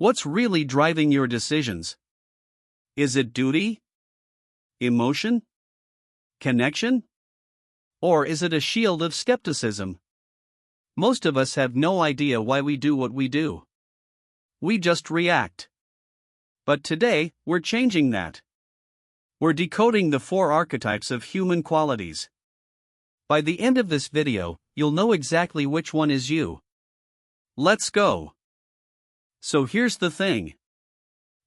What's really driving your decisions? Is it duty? Emotion? Connection? Or is it a shield of skepticism? Most of us have no idea why we do what we do. We just react. But today, we're changing that. We're decoding the 4 archetypes of human qualities. By the end of this video, you'll know exactly which one is you. Let's go. So here's the thing.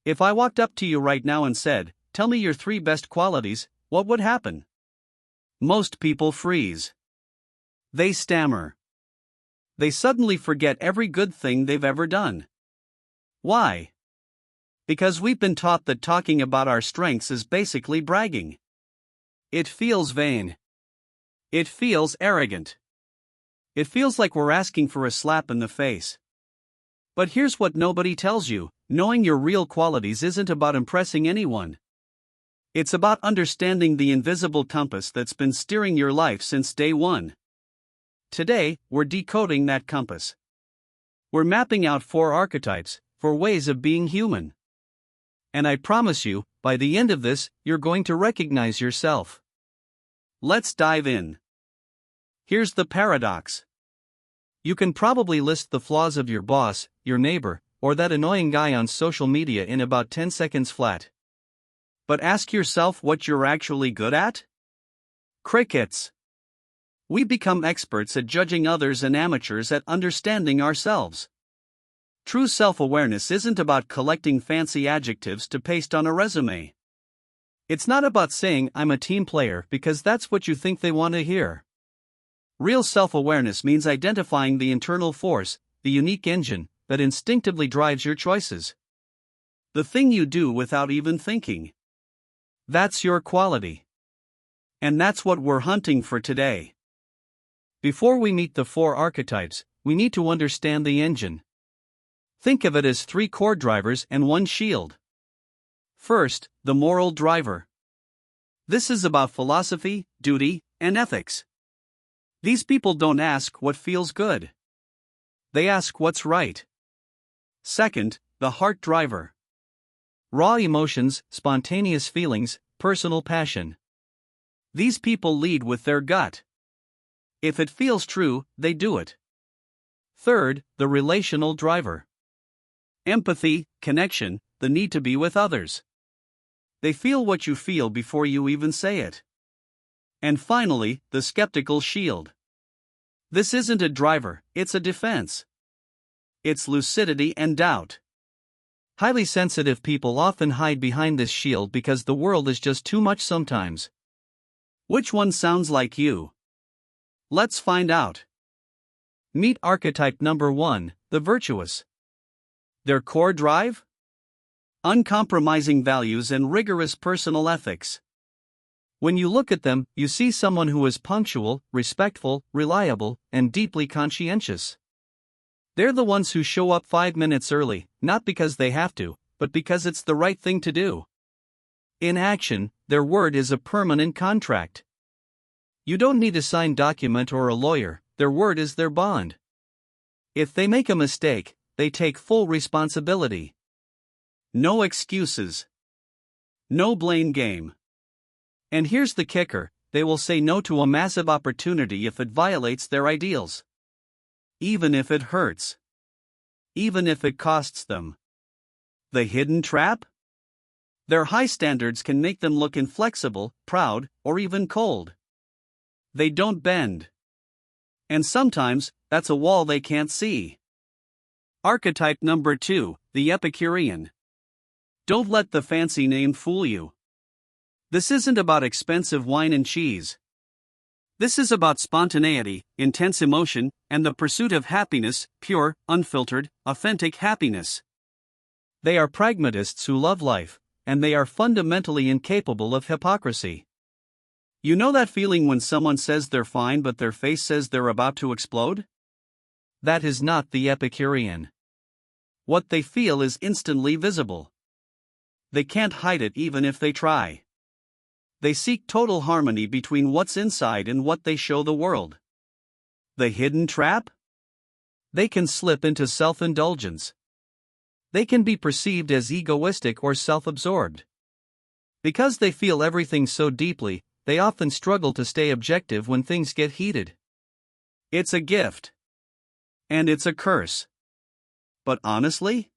If I walked up to you right now and said, "Tell me your 3 best qualities," what would happen? Most people freeze. They stammer. They suddenly forget every good thing they've ever done. Why? Because we've been taught that talking about our strengths is basically bragging. It feels vain. It feels arrogant. It feels like we're asking for a slap in the face. But here's what nobody tells you: knowing your real qualities isn't about impressing anyone. It's about understanding the invisible compass that's been steering your life since day one. Today, we're decoding that compass. We're mapping out 4 archetypes, 4 ways of being human. And I promise you, by the end of this, you're going to recognize yourself. Let's dive in. Here's the paradox. You can probably list the flaws of your boss, your neighbor, or that annoying guy on social media in about 10 seconds flat. But ask yourself what you're actually good at? Crickets. We become experts at judging others and amateurs at understanding ourselves. True self-awareness isn't about collecting fancy adjectives to paste on a resume. It's not about saying "I'm a team player" because that's what you think they want to hear. Real self-awareness means identifying the internal force, the unique engine, that instinctively drives your choices. The thing you do without even thinking. That's your quality. And that's what we're hunting for today. Before we meet the 4 archetypes, we need to understand the engine. Think of it as 3 core drivers and 1 shield. First, the moral driver. This is about philosophy, duty, and ethics. These people don't ask what feels good. They ask what's right. Second, the heart driver. Raw emotions, spontaneous feelings, personal passion. These people lead with their gut. If it feels true, they do it. Third, the relational driver. Empathy, connection, the need to be with others. They feel what you feel before you even say it. And finally, the skeptical shield. This isn't a driver, it's a defense. It's lucidity and doubt. Highly sensitive people often hide behind this shield because the world is just too much sometimes. Which one sounds like you? Let's find out. Meet archetype number 1, the virtuous. Their core drive? Uncompromising values and rigorous personal ethics. When you look at them, you see someone who is punctual, respectful, reliable, and deeply conscientious. They're the ones who show up 5 minutes early, not because they have to, but because it's the right thing to do. In action, their word is a permanent contract. You don't need a signed document or a lawyer, their word is their bond. If they make a mistake, they take full responsibility. No excuses. No blame game. And here's the kicker: they will say no to a massive opportunity if it violates their ideals. Even if it hurts. Even if it costs them. The hidden trap? Their high standards can make them look inflexible, proud, or even cold. They don't bend. And sometimes, that's a wall they can't see. Archetype number 2, the Epicurean. Don't let the fancy name fool you. This isn't about expensive wine and cheese. This is about spontaneity, intense emotion, and the pursuit of happiness, pure, unfiltered, authentic happiness. They are pragmatists who love life, and they are fundamentally incapable of hypocrisy. You know that feeling when someone says they're fine but their face says they're about to explode? That is not the Epicurean. What they feel is instantly visible. They can't hide it even if they try. They seek total harmony between what's inside and what they show the world. The hidden trap? They can slip into self-indulgence. They can be perceived as egoistic or self-absorbed. Because they feel everything so deeply, they often struggle to stay objective when things get heated. It's a gift. And it's a curse. But honestly,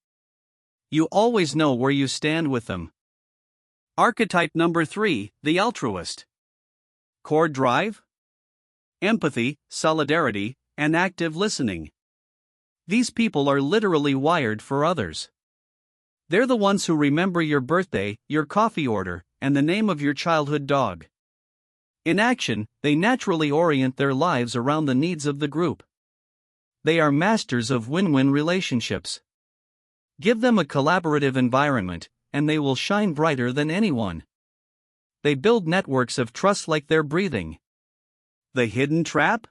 you always know where you stand with them. Archetype number 3, the altruist. Core drive, empathy, solidarity, and active listening. These people are literally wired for others. They're the ones who remember your birthday, your coffee order, and the name of your childhood dog. In action, they naturally orient their lives around the needs of the group. They are masters of win-win relationships. Give them a collaborative environment, and they will shine brighter than anyone. They build networks of trust like they're breathing. The hidden trap?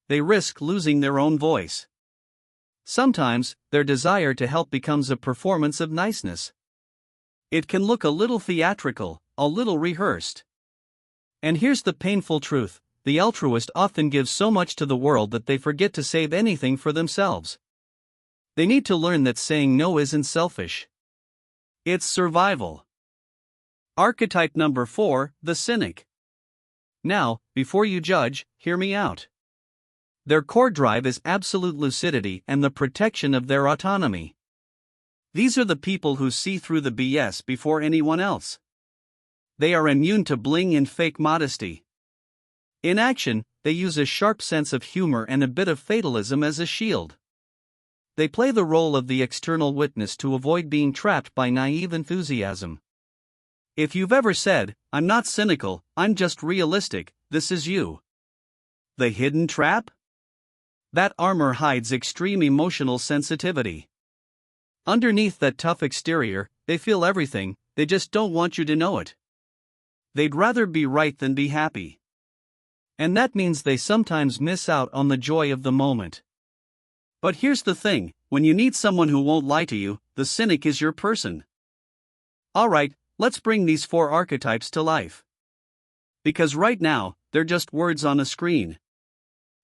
They risk losing their own voice. Sometimes, their desire to help becomes a performance of niceness. It can look a little theatrical, a little rehearsed. And here's the painful truth: the altruist often gives so much to the world that they forget to save anything for themselves. They need to learn that saying no isn't selfish. It's survival. Archetype number 4, the cynic. Now, before you judge, hear me out. Their core drive is absolute lucidity and the protection of their autonomy. These are the people who see through the BS before anyone else. They are immune to bling and fake modesty. In action, they use a sharp sense of humor and a bit of fatalism as a shield. They play the role of the external witness to avoid being trapped by naive enthusiasm. If you've ever said, "I'm not cynical, I'm just realistic," this is you. The hidden trap? That armor hides extreme emotional sensitivity. Underneath that tough exterior, they feel everything, they just don't want you to know it. They'd rather be right than be happy. And that means they sometimes miss out on the joy of the moment. But here's the thing: when you need someone who won't lie to you, the cynic is your person. Alright, let's bring these 4 archetypes to life. Because right now, they're just words on a screen.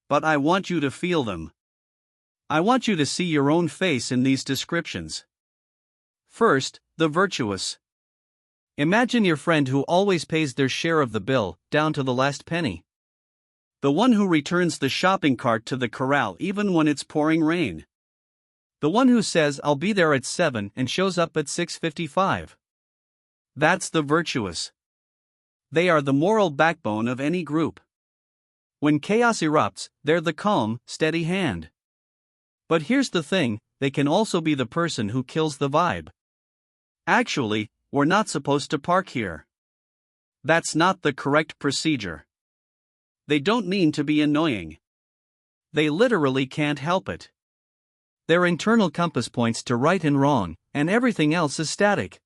But I want you to feel them. I want you to see your own face in these descriptions. First, the virtuous. Imagine your friend who always pays their share of the bill, down to the last penny. The one who returns the shopping cart to the corral even when it's pouring rain. The one who says, "I'll be there at 7" and shows up at 6:55. That's the virtuous. They are the moral backbone of any group. When chaos erupts, they're the calm, steady hand. But here's the thing: they can also be the person who kills the vibe. Actually, we're not supposed to park here. That's not the correct procedure. They don't mean to be annoying. They literally can't help it. Their internal compass points to right and wrong, and everything else is static.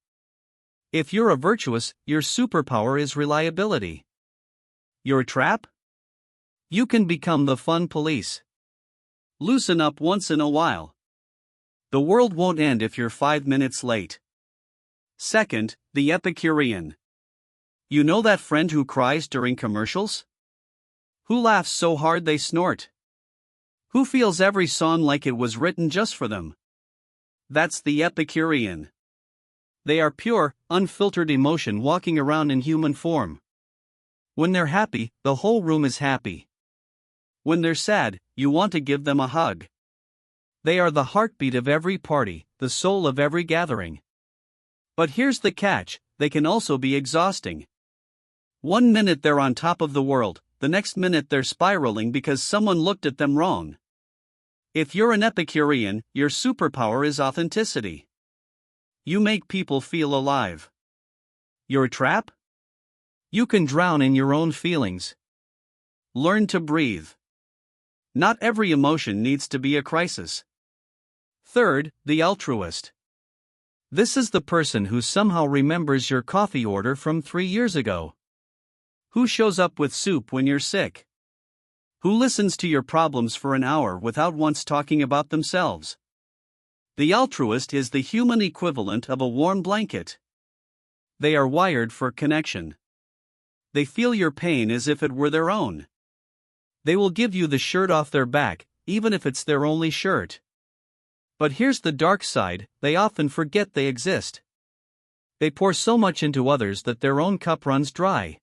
If you're a virtuous, your superpower is reliability. Your trap? You can become the fun police. Loosen up once in a while. The world won't end if you're 5 minutes late. Second, the Epicurean. You know that friend who cries during commercials? Who laughs so hard they snort? Who feels every song like it was written just for them? That's the Epicurean. They are pure, unfiltered emotion walking around in human form. When they're happy, the whole room is happy. When they're sad, you want to give them a hug. They are the heartbeat of every party, the soul of every gathering. But here's the catch: they can also be exhausting. 1 minute they're on top of the world, the next minute they're spiraling because someone looked at them wrong. If you're an Epicurean, your superpower is authenticity. You make people feel alive. Your trap? You can drown in your own feelings. Learn to breathe. Not every emotion needs to be a crisis. Third, the altruist. This is the person who somehow remembers your coffee order from 3 years ago. Who shows up with soup when you're sick? Who listens to your problems for an hour without once talking about themselves? The altruist is the human equivalent of a warm blanket. They are wired for connection. They feel your pain as if it were their own. They will give you the shirt off their back, even if it's their only shirt. But here's the dark side: they often forget they exist. They pour so much into others that their own cup runs dry.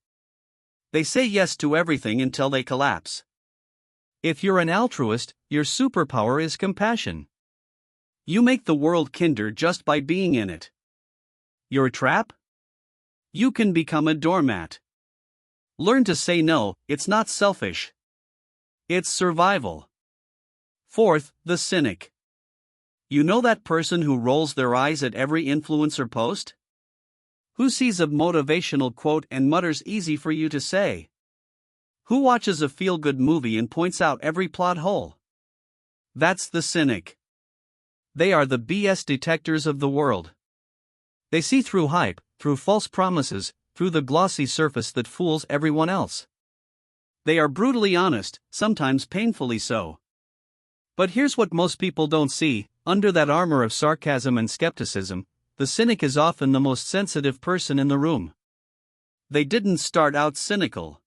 They say yes to everything until they collapse. If you're an altruist, your superpower is compassion. You make the world kinder just by being in it. You're a trap? You can become a doormat. Learn to say no. It's not selfish. It's survival. Fourth, the cynic. You know that person who rolls their eyes at every influencer post? Who sees a motivational quote and mutters easy for you to say? Who watches a feel-good movie and points out every plot hole? That's the cynic. They are the BS detectors of the world. They see through hype, through false promises, through the glossy surface that fools everyone else. They are brutally honest, sometimes painfully so. But here's what most people don't see: under that armor of sarcasm and skepticism, the cynic is often the most sensitive person in the room. They didn't start out cynical.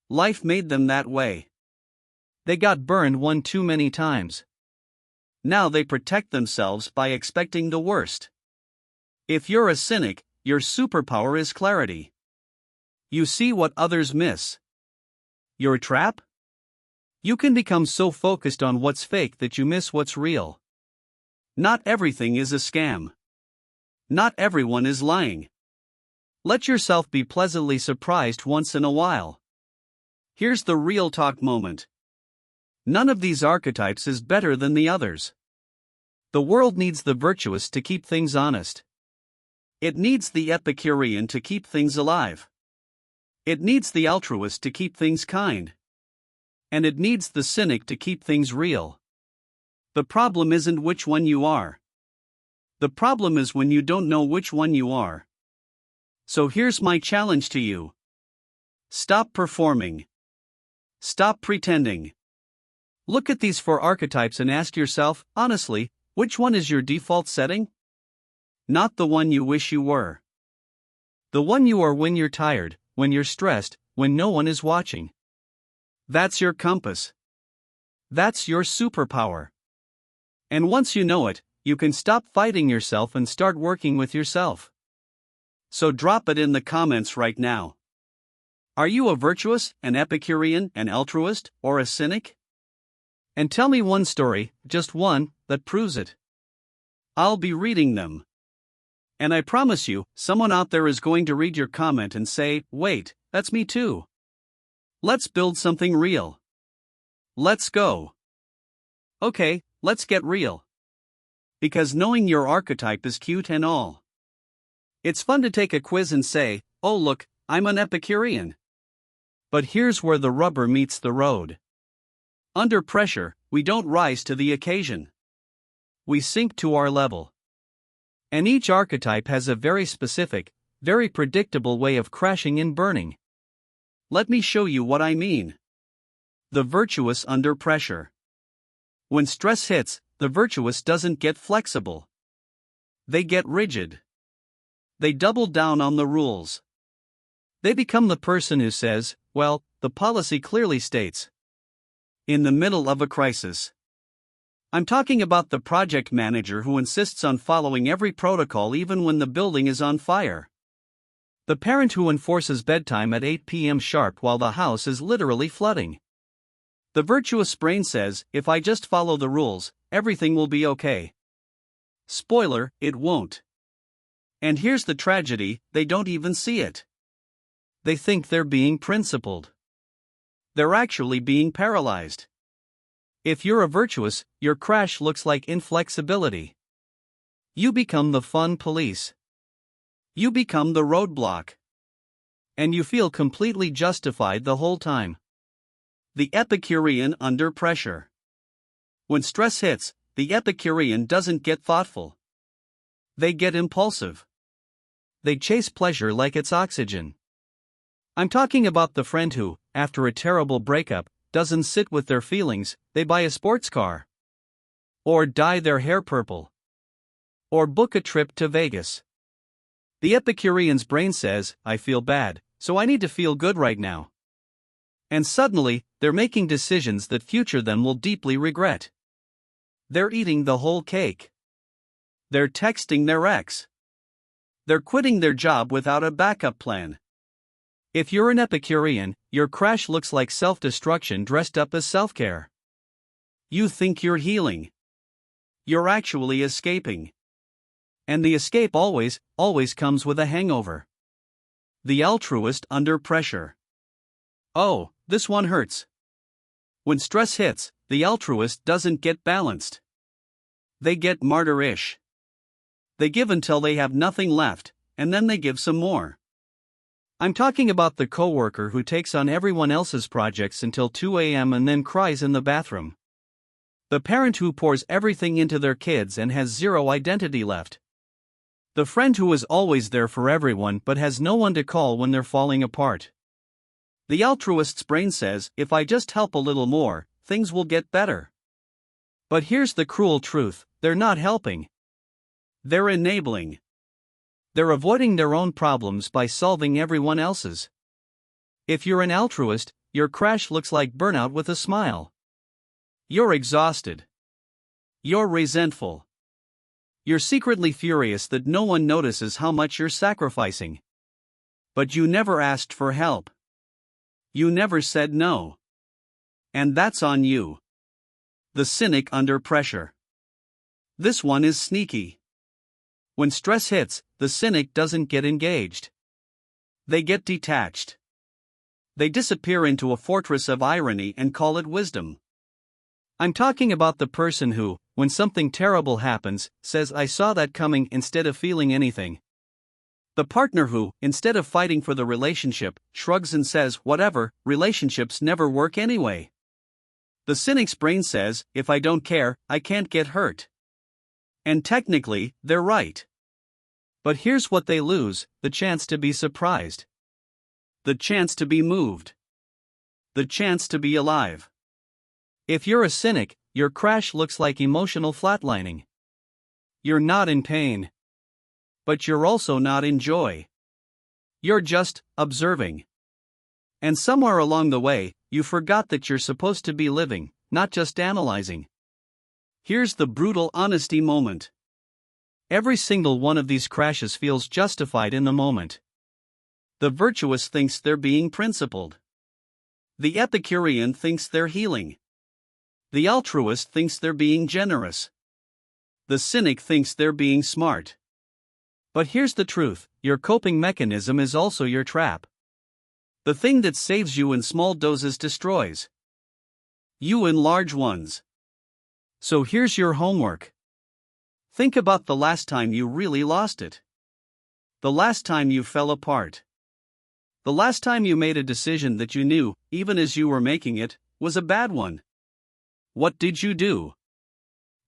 Life made them that way. They got burned one too many times. Now they protect themselves by expecting the worst. If you're a cynic, your superpower is clarity. You see what others miss. You're a trap? You can become so focused on what's fake that you miss what's real. Not everything is a scam. Not everyone is lying. Let yourself be pleasantly surprised once in a while. Here's the real talk moment. None of these archetypes is better than the others. The world needs the virtuous to keep things honest. It needs the Epicurean to keep things alive. It needs the altruist to keep things kind. And it needs the cynic to keep things real. The problem isn't which one you are. The problem is when you don't know which one you are. So here's my challenge to you. Stop performing. Stop pretending. Look at these 4 archetypes and ask yourself, honestly, which one is your default setting? Not the one you wish you were. The one you are when you're tired, when you're stressed, when no one is watching. That's your compass. That's your superpower. And once you know it, you can stop fighting yourself and start working with yourself. So drop it in the comments right now. Are you a virtuous, an Epicurean, an altruist, or a cynic? And tell me one story, just one, that proves it. I'll be reading them. And I promise you, someone out there is going to read your comment and say, wait, that's me too. Let's build something real. Let's go. Okay, let's get real. Because knowing your archetype is cute and all. It's fun to take a quiz and say, oh look, I'm an Epicurean. But here's where the rubber meets the road. Under pressure, we don't rise to the occasion. We sink to our level. And each archetype has a very specific, very predictable way of crashing and burning. Let me show you what I mean. The virtuous under pressure. When stress hits, the virtuous doesn't get flexible. They get rigid. They double down on the rules. They become the person who says, well, the policy clearly states. In the middle of a crisis. I'm talking about the project manager who insists on following every protocol even when the building is on fire. The parent who enforces bedtime at 8 p.m. sharp while the house is literally flooding. The virtuous brain says, if I just follow the rules, everything will be okay. Spoiler, it won't. And here's the tragedy, they don't even see it. They think they're being principled. They're actually being paralyzed. If you're a virtuous, your crash looks like inflexibility. You become the fun police. You become the roadblock. And you feel completely justified the whole time. The Epicurean under pressure. When stress hits, the Epicurean doesn't get thoughtful. They get impulsive. They chase pleasure like it's oxygen. I'm talking about the friend who, after a terrible breakup, doesn't sit with their feelings, they buy a sports car. Or dye their hair purple. Or book a trip to Vegas. The Epicurean's brain says, I feel bad, so I need to feel good right now. And suddenly, they're making decisions that future them will deeply regret. They're eating the whole cake. They're texting their ex. They're quitting their job without a backup plan. If you're an Epicurean, your crash looks like self-destruction dressed up as self-care. You think you're healing. You're actually escaping. And the escape always comes with a hangover. The altruist under pressure. Oh, this one hurts. When stress hits, the altruist doesn't get balanced. They get martyr-ish. They give until they have nothing left, and then they give some more. I'm talking about the coworker who takes on everyone else's projects until 2 a.m. and then cries in the bathroom. The parent who pours everything into their kids and has zero identity left. The friend who is always there for everyone but has no one to call when they're falling apart. The altruist's brain says, if I just help a little more, things will get better. But here's the cruel truth, they're not helping. They're enabling. They're avoiding their own problems by solving everyone else's. If you're an altruist, your crash looks like burnout with a smile. You're exhausted. You're resentful. You're secretly furious that no one notices how much you're sacrificing. But you never asked for help. You never said no. And that's on you. The cynic under pressure. This one is sneaky. When stress hits, the cynic doesn't get engaged. They get detached. They disappear into a fortress of irony and call it wisdom. I'm talking about the person who, when something terrible happens, says I saw that coming instead of feeling anything. The partner who, instead of fighting for the relationship, shrugs and says whatever, relationships never work anyway. The cynic's brain says, if I don't care, I can't get hurt. And technically, they're right. But here's what they lose, the chance to be surprised. The chance to be moved. The chance to be alive. If you're a cynic, your crash looks like emotional flatlining. You're not in pain. But you're also not in joy. You're just observing. And somewhere along the way, you forgot that you're supposed to be living, not just analyzing. Here's the brutal honesty moment. Every single one of these crashes feels justified in the moment. The virtuous thinks they're being principled. The Epicurean thinks they're healing. The altruist thinks they're being generous. The cynic thinks they're being smart. But here's the truth, your coping mechanism is also your trap. The thing that saves you in small doses destroys you in large ones. So here's your homework. Think about the last time you really lost it. The last time you fell apart. The last time you made a decision that you knew, even as you were making it, was a bad one. What did you do?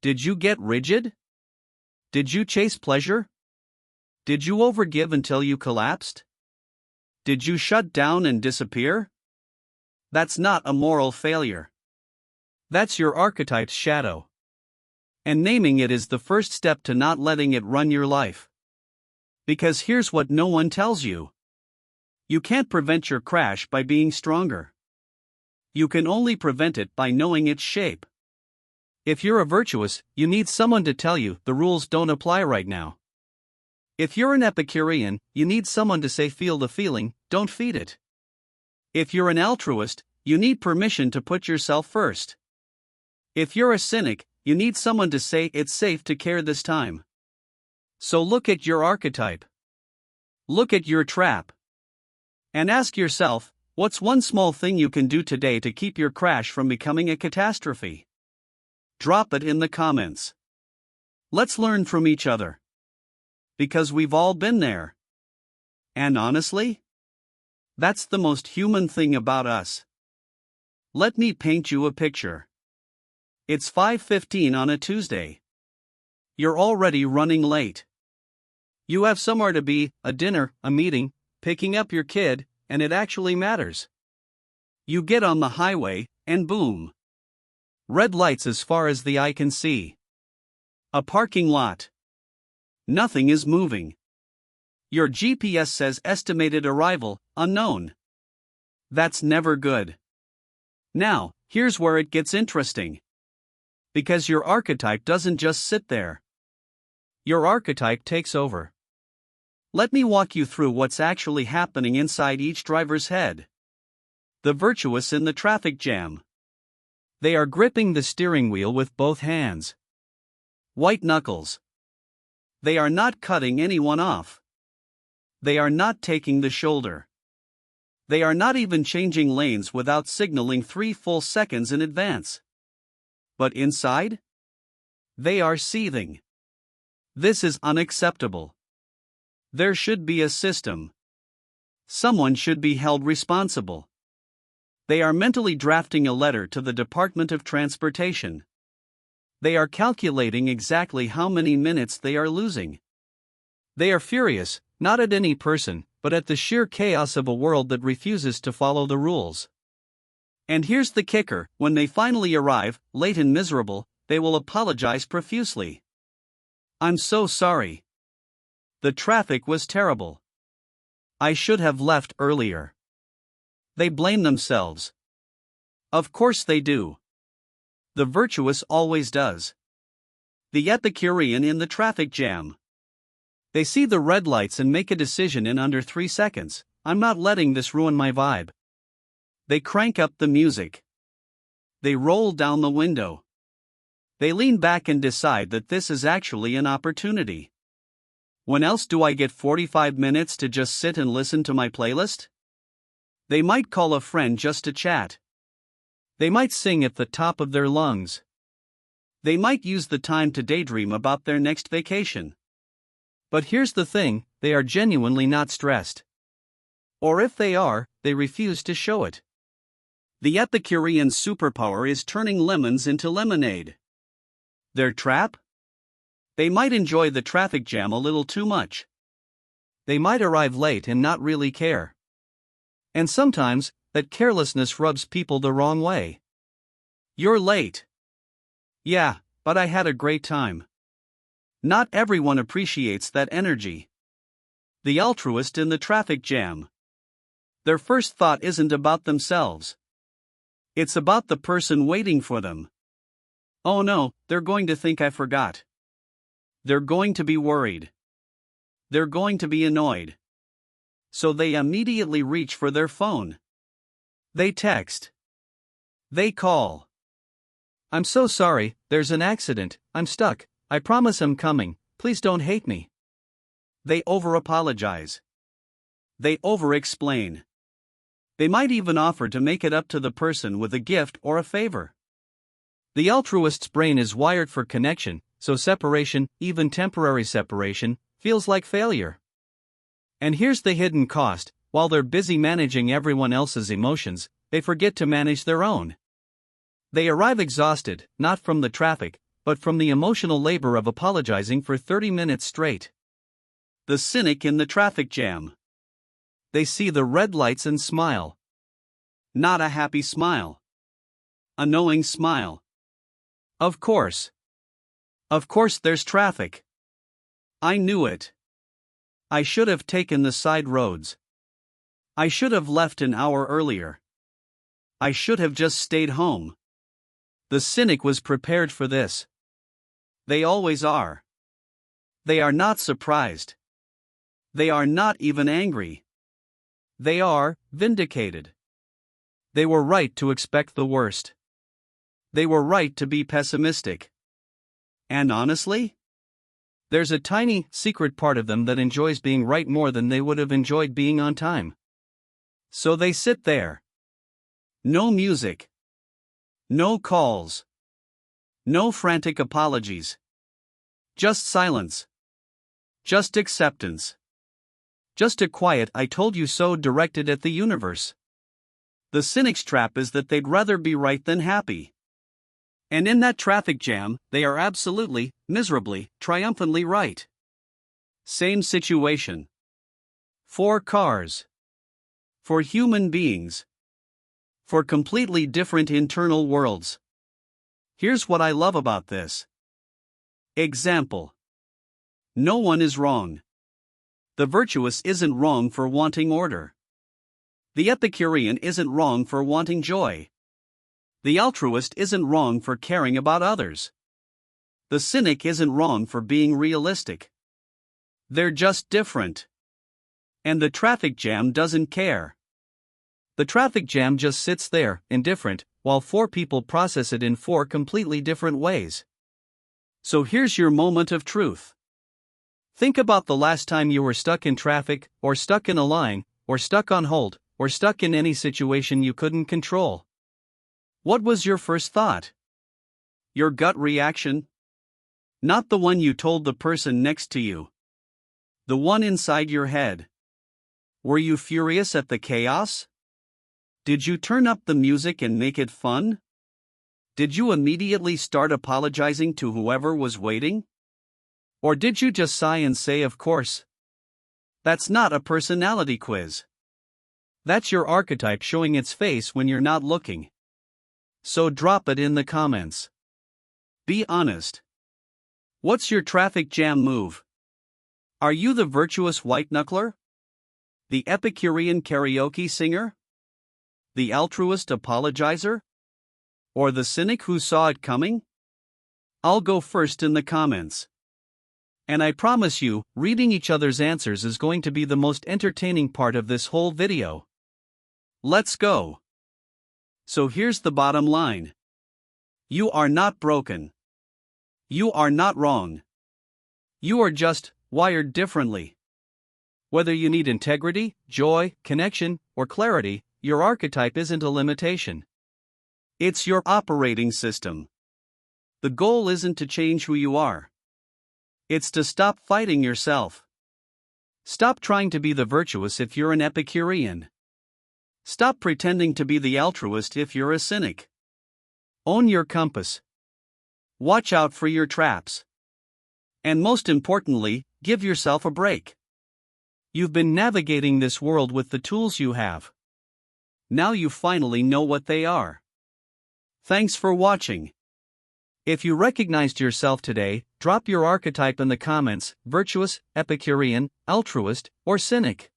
Did you get rigid? Did you chase pleasure? Did you overgive until you collapsed? Did you shut down and disappear? That's not a moral failure. That's your archetype's shadow. And naming it is the first step to not letting it run your life. Because here's what no one tells you. You can't prevent your crash by being stronger. You can only prevent it by knowing its shape. If you're a virtuous, you need someone to tell you the rules don't apply right now. If you're an Epicurean, you need someone to say feel the feeling, don't feed it. If you're an altruist, you need permission to put yourself first. If you're a cynic, you need someone to say it's safe to care this time. So look at your archetype. Look at your trap. And ask yourself, what's one small thing you can do today to keep your crash from becoming a catastrophe? Drop it in the comments. Let's learn from each other. Because we've all been there. And honestly, that's the most human thing about us. Let me paint you a picture. It's 5:15 on a Tuesday. You're already running late. You have somewhere to be, a dinner, a meeting, picking up your kid, and it actually matters. You get on the highway, and boom. Red lights as far as the eye can see. A parking lot. Nothing is moving. Your GPS says estimated arrival, unknown. That's never good. Now, here's where it gets interesting. Because your archetype doesn't just sit there. Your archetype takes over. Let me walk you through what's actually happening inside each driver's head. The virtuous in the traffic jam. They are gripping the steering wheel with both hands. White knuckles. They are not cutting anyone off. They are not taking the shoulder. They are not even changing lanes without signaling 3 full seconds in advance. But inside? They are seething. This is unacceptable. There should be a system. Someone should be held responsible. They are mentally drafting a letter to the Department of Transportation. They are calculating exactly how many minutes they are losing. They are furious, not at any person, but at the sheer chaos of a world that refuses to follow the rules. And here's the kicker: when they finally arrive, late and miserable, they will apologize profusely. "I'm so sorry. The traffic was terrible. I should have left earlier." They blame themselves. Of course they do. The virtuous always does. The Epicurean in the traffic jam. They see the red lights and make a decision in under 3 seconds. "I'm not letting this ruin my vibe." They crank up the music. They roll down the window. They lean back and decide that this is actually an opportunity. When else do I get 45 minutes to just sit and listen to my playlist? They might call a friend just to chat. They might sing at the top of their lungs. They might use the time to daydream about their next vacation. But here's the thing: they are genuinely not stressed. Or if they are, they refuse to show it. The Epicurean superpower is turning lemons into lemonade. Their trap? They might enjoy the traffic jam a little too much. They might arrive late and not really care. And sometimes, that carelessness rubs people the wrong way. "You're late." "Yeah, but I had a great time." Not everyone appreciates that energy. The altruist in the traffic jam. Their first thought isn't about themselves. It's about the person waiting for them. "Oh no, they're going to think I forgot. They're going to be worried. They're going to be annoyed." So they immediately reach for their phone. They text. They call. "I'm so sorry, there's an accident, I'm stuck, I promise I'm coming, please don't hate me." They over-apologize. They over-explain. They might even offer to make it up to the person with a gift or a favor. The altruist's brain is wired for connection, so separation, even temporary separation, feels like failure. And here's the hidden cost: while they're busy managing everyone else's emotions, they forget to manage their own. They arrive exhausted, not from the traffic, but from the emotional labor of apologizing for 30 minutes straight. The cynic in the traffic jam. They see the red lights and smile. Not a happy smile. A knowing smile. Of course. Of course there's traffic. I knew it. I should have taken the side roads. I should have left an hour earlier. I should have just stayed home. The cynic was prepared for this. They always are. They are not surprised. They are not even angry. They are vindicated. They were right to expect the worst. They were right to be pessimistic. And honestly, there's a tiny, secret part of them that enjoys being right more than they would have enjoyed being on time. So they sit there. No music. No calls. No frantic apologies. Just silence. Just acceptance. Just a quiet "I told you so" directed at the universe. The cynic's trap is that they'd rather be right than happy. And in that traffic jam, they are absolutely, miserably, triumphantly right. Same situation. 4 cars. 4 human beings. 4 completely different internal worlds. Here's what I love about this. Example. No one is wrong. The virtuous isn't wrong for wanting order. The Epicurean isn't wrong for wanting joy. The altruist isn't wrong for caring about others. The cynic isn't wrong for being realistic. They're just different. And the traffic jam doesn't care. The traffic jam just sits there, indifferent, while 4 people process it in 4 completely different ways. So here's your moment of truth. Think about the last time you were stuck in traffic, or stuck in a line, or stuck on hold, or stuck in any situation you couldn't control. What was your first thought? Your gut reaction? Not the one you told the person next to you. The one inside your head. Were you furious at the chaos? Did you turn up the music and make it fun? Did you immediately start apologizing to whoever was waiting? Or did you just sigh and say, of course? That's not a personality quiz. That's your archetype showing its face when you're not looking. So drop it in the comments. Be honest. What's your traffic jam move? Are you the virtuous white knuckler? The Epicurean karaoke singer? The altruist apologizer? Or the cynic who saw it coming? I'll go first in the comments. And I promise you, reading each other's answers is going to be the most entertaining part of this whole video. Let's go. So here's the bottom line. You are not broken. You are not wrong. You are just wired differently. Whether you need integrity, joy, connection, or clarity, your archetype isn't a limitation. It's your operating system. The goal isn't to change who you are. It's to stop fighting yourself. Stop trying to be the virtuous if you're an Epicurean. Stop pretending to be the altruist if you're a cynic. Own your compass. Watch out for your traps. And most importantly, give yourself a break. You've been navigating this world with the tools you have. Now you finally know what they are. Thanks for watching. If you recognized yourself today, drop your archetype in the comments: virtuous, Epicurean, altruist, or cynic.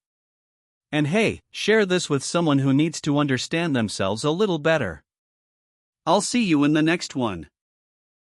And hey, share this with someone who needs to understand themselves a little better. I'll see you in the next one.